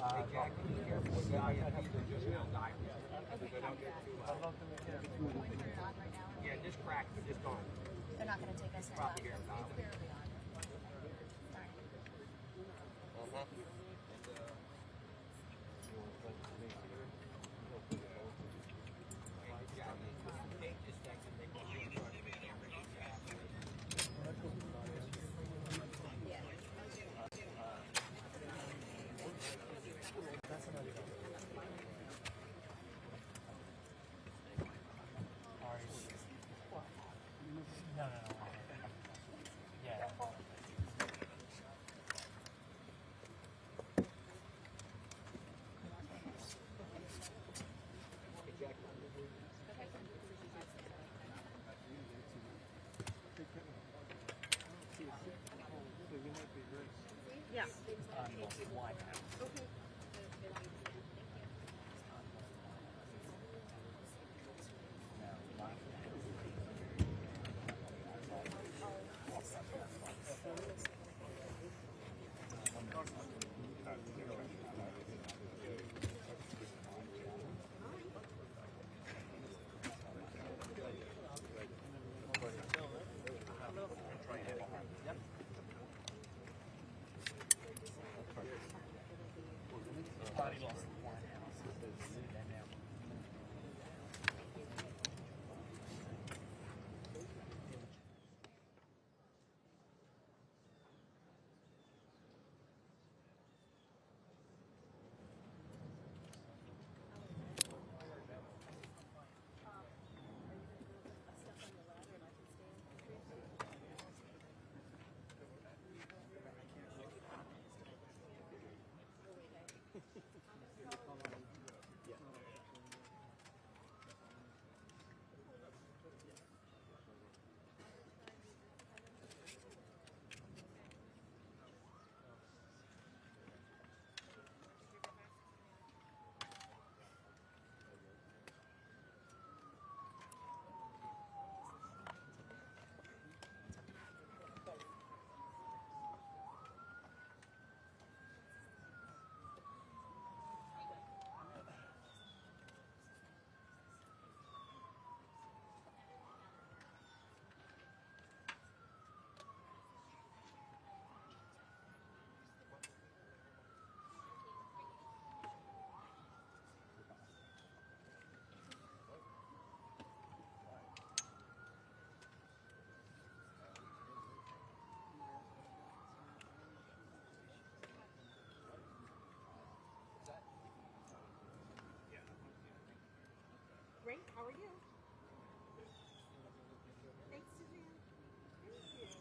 Hey, Jack, be careful with the IFPs. They're just now diving. Yeah, just cracked, but just gone. They're not going to take us in. Probably here, Tyler. It's barely on. Sorry. Great, how are you? Thanks, Suzanne. Thank you.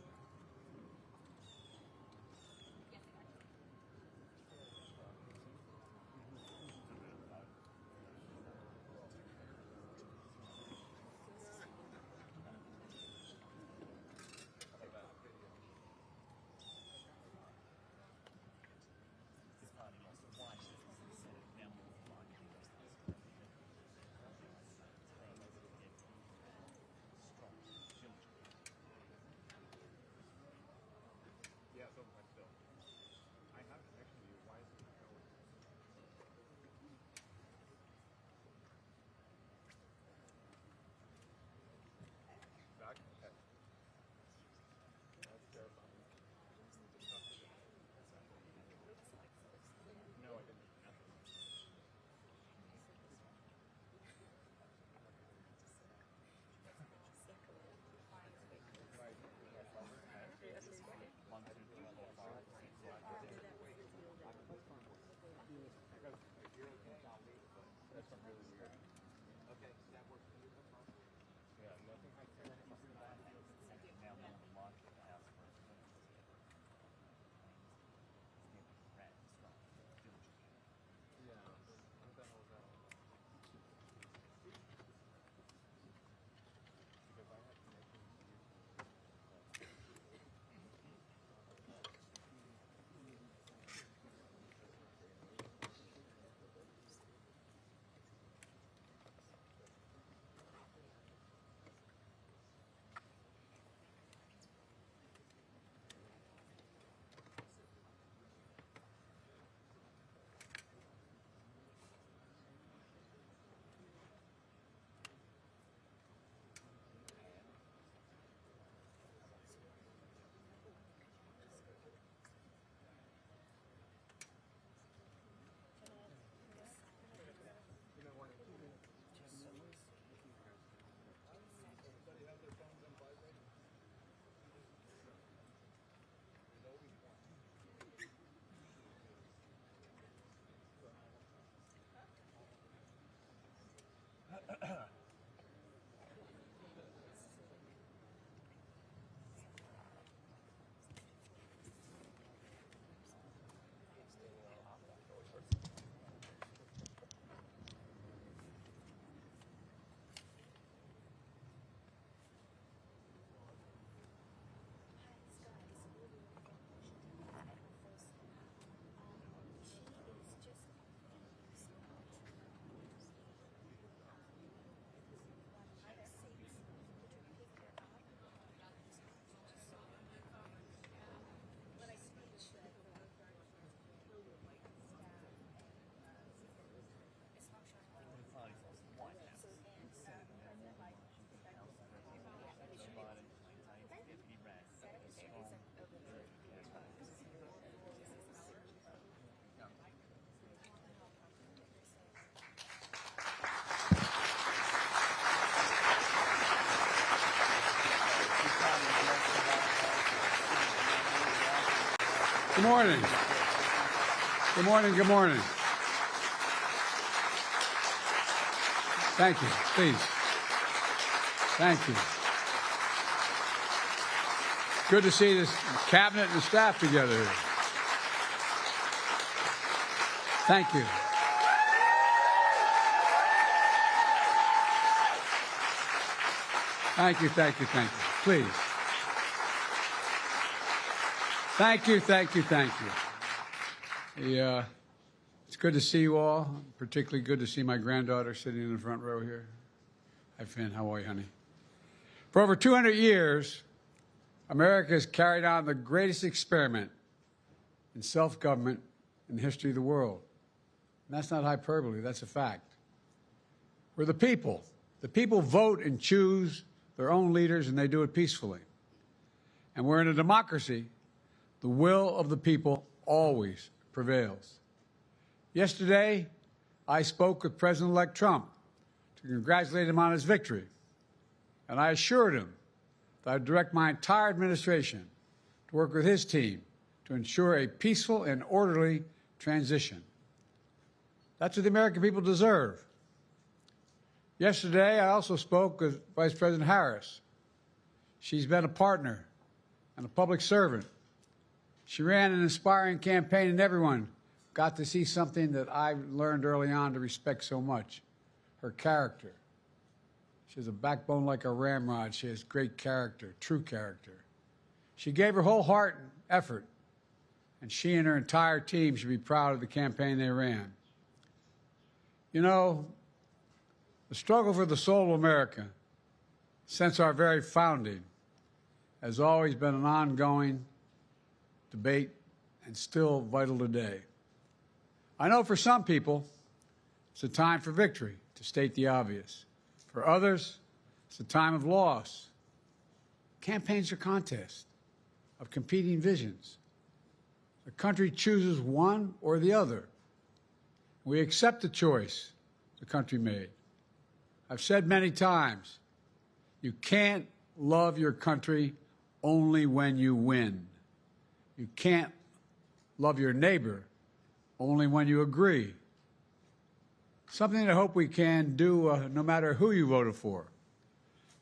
Good morning. Good morning. Good morning. Thank you. Please. Thank you. Good to see this cabinet and the staff together here. Thank you. Thank you, thank you, thank you. Please. Thank you, thank you, thank you. It's good to see you all. Particularly good to see my granddaughter sitting in the front row here. Hi, Finn. How are you, honey? For over 200 years, America has carried on the greatest experiment in self-government in the history of the world. And that's not hyperbole. That's a fact. We're the people. The people vote and choose their own leaders, and they do it peacefully. And we're in a democracy. The will of the people always prevails. Yesterday, I spoke with President-elect Trump to congratulate him on his victory. And I assured him that I'd direct my entire administration to work with his team to ensure a peaceful and orderly transition. That's what the American people deserve. Yesterday, I also spoke with Vice President Harris. She's been a partner and a public servant. She ran an inspiring campaign, and everyone got to see something that I learned early on to respect so much, her character. She has a backbone like a ramrod. She has great character, true character. She gave her whole heart and effort, and she and her entire team should be proud of the campaign they ran. You know, the struggle for the soul of America, since our very founding, has always been an ongoing debate and still vital today. I know for some people, it's a time for victory, to state the obvious. For others, it's a time of loss. Campaigns are contests of competing visions. The country chooses one or the other. We accept the choice the country made. I've said many times, you can't love your country only when you win. You can't love your neighbor only when you agree. Something I hope we can do, no matter who you voted for,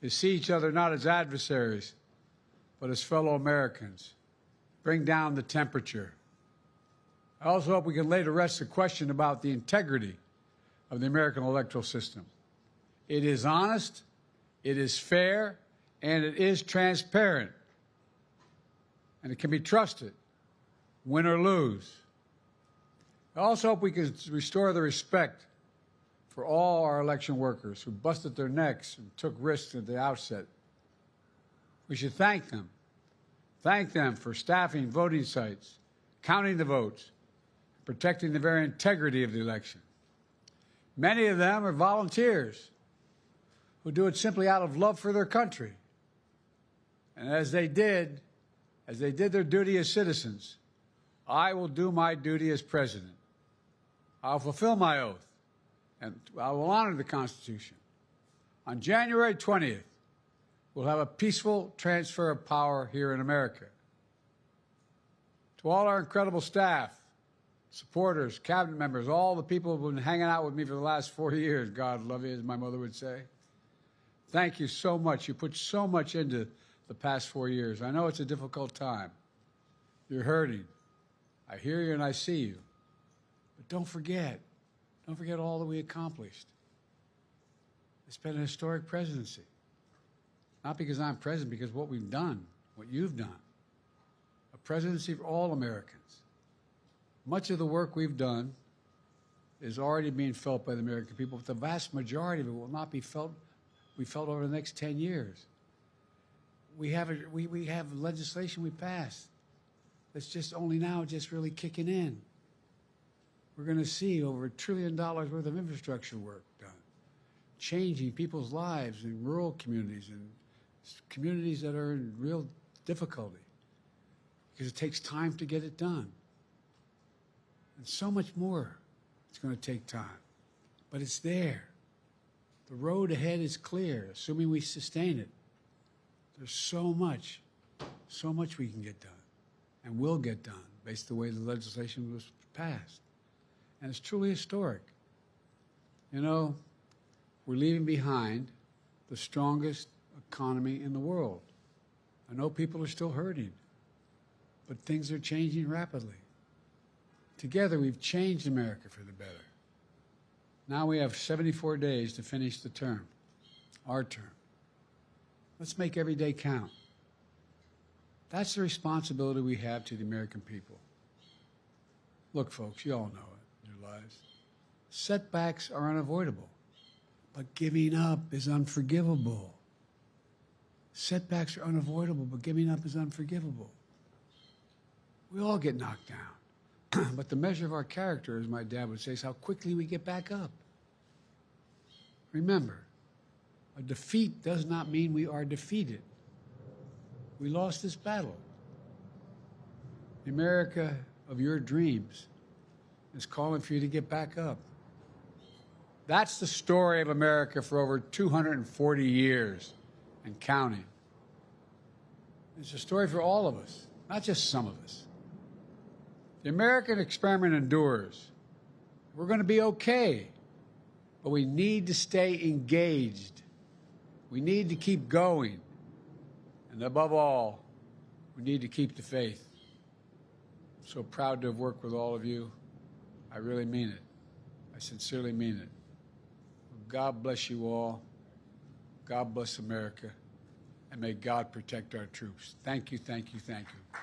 is see each other not as adversaries, but as fellow Americans. Bring down the temperature. I also hope we can lay to rest the question about the integrity of the American electoral system. It is honest, it is fair, and it is transparent. And it can be trusted, win or lose. I also hope we can restore the respect for all our election workers who busted their necks and took risks at the outset. We should thank them. Thank them for staffing voting sites, counting the votes, protecting the very integrity of the election. Many of them are volunteers who do it simply out of love for their country. And as they did their duty as citizens, I will do my duty as president. I'll fulfill my oath, and I will honor the Constitution. On January 20th, we'll have a peaceful transfer of power here in America. To all our incredible staff, supporters, cabinet members, all the people who've been hanging out with me for the last 4 years. God love you, as my mother would say. Thank you so much. You put so much into the past 4 years. I know it's a difficult time. You're hurting. I hear you and I see you. But don't forget all that we accomplished. It's been a historic presidency. Not because I'm president, because what we've done, what you've done. A presidency for all Americans. Much of the work we've done is already being felt by the American people, but the vast majority of it will not be felt over the next 10 years. We have legislation we passed that's just only now just really kicking in. We're going to see over $1 trillion worth of infrastructure work done, changing people's lives in rural communities and communities that are in real difficulty because it takes time to get it done. And so much more it's going to take time, but it's there. The road ahead is clear, assuming we sustain it. There's so much we can get done and will get done based on the way the legislation was passed. And it's truly historic. You know, we're leaving behind the strongest economy in the world. I know people are still hurting, but things are changing rapidly. Together, we've changed America for the better. Now we have 74 days to finish the term, our term. Let's make every day count. That's the responsibility we have to the American people. Look, folks, you all know it in your lives. Setbacks are unavoidable, but giving up is unforgivable. Setbacks are unavoidable, but giving up is unforgivable. We all get knocked down, but the measure of our character, as my dad would say, is how quickly we get back up. Remember, a defeat does not mean we are defeated. We lost this battle. The America of your dreams is calling for you to get back up. That's the story of America for over 240 years and counting. It's a story for all of us, not just some of us. The American experiment endures. We're going to be okay, but we need to stay engaged. We need to keep going. And above all, we need to keep the faith. I'm so proud to have worked with all of you. I really mean it. I sincerely mean it. God bless you all. God bless America. And may God protect our troops. Thank you, thank you, thank you.